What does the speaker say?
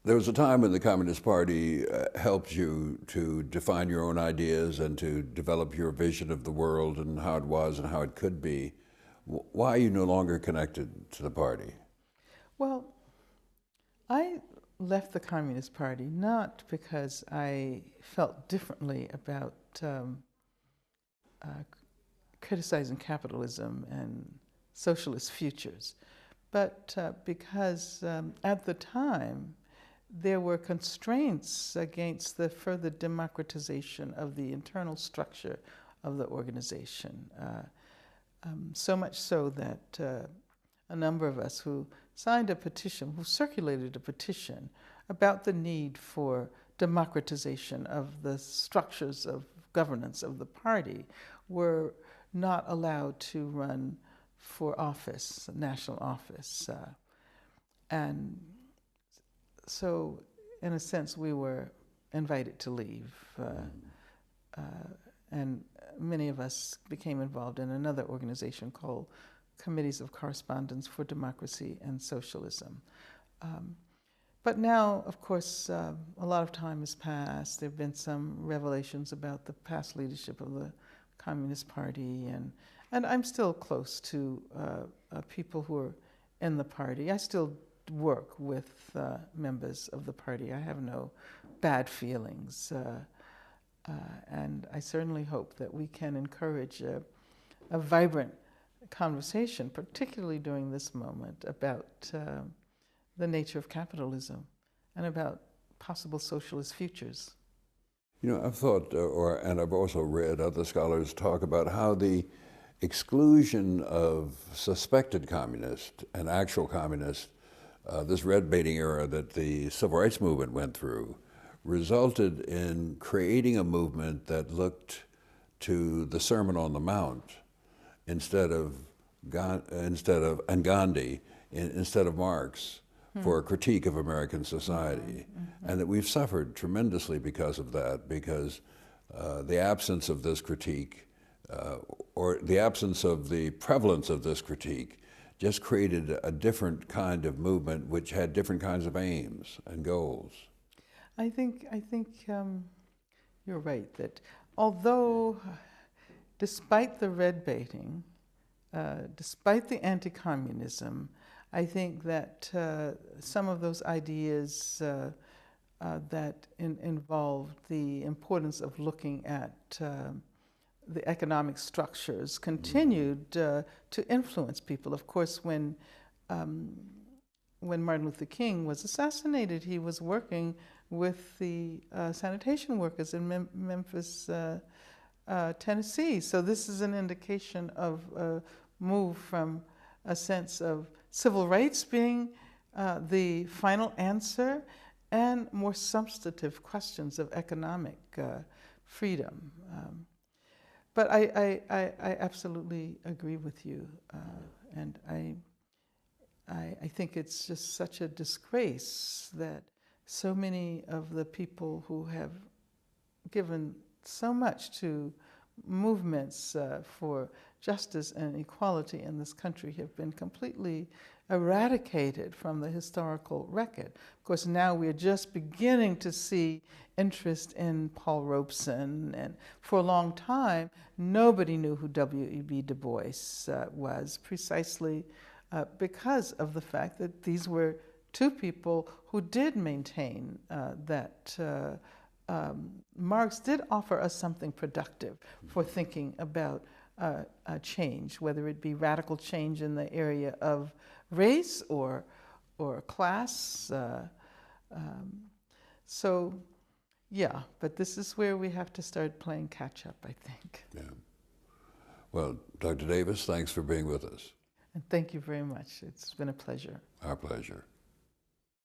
There was a time when the Communist Party helped you to define your own ideas and to develop your vision of the world and how it was and how it could be. Why are you no longer connected to the party? Well, I left the Communist Party not because I felt differently about uh, criticizing capitalism and socialist futures, but because at the time there were constraints against the further democratization of the internal structure of the organization. So much so that a number of us who signed a petition, who circulated a petition about the need for democratization of the structures of governance of the party, were not allowed to run for office, national office. And so, in a sense, we were invited to leave. And many of us became involved in another organization called Committees of Correspondence for Democracy and Socialism. But now, of course, a lot of time has passed. There have been some revelations about the past leadership of the Communist Party, and I'm still close to people who are in the party. I still work with members of the party. I have no bad feelings. And I certainly hope that we can encourage a vibrant conversation, particularly during this moment, about the nature of capitalism and about possible socialist futures. You know, I've thought, and I've also read other scholars talk about how the exclusion of suspected communists and actual communists, this red baiting era that the civil rights movement went through, resulted in creating a movement that looked to the Sermon on the Mount instead of Gandhi, instead of Marx, for a critique of American society. And that we've suffered tremendously because of that, because the absence of this critique, or the absence of the prevalence of this critique, just created a different kind of movement which had different kinds of aims and goals. I think you're right that although, despite the red baiting, despite the anti-communism, I think that some of those ideas that involved the importance of looking at the economic structures continued to influence people. Of course, when Martin Luther King was assassinated, he was working with the sanitation workers in Memphis, Tennessee. So this is an indication of a move from a sense of civil rights being the final answer and more substantive questions of economic freedom. But I absolutely agree with you, and I think it's just such a disgrace that so many of the people who have given so much to movements for justice and equality in this country have been completely eradicated from the historical record. Of course, now we're just beginning to see interest in Paul Robeson, and for a long time, nobody knew who W.E.B. Du Bois was, precisely because of the fact that these were two people who did maintain that Marx did offer us something productive for thinking about change, whether it be radical change in the area of race or class. So, yeah, but this is where we have to start playing catch up, I think. Yeah. Well, Dr. Davis, thanks for being with us. And thank you very much. It's been a pleasure. Our pleasure.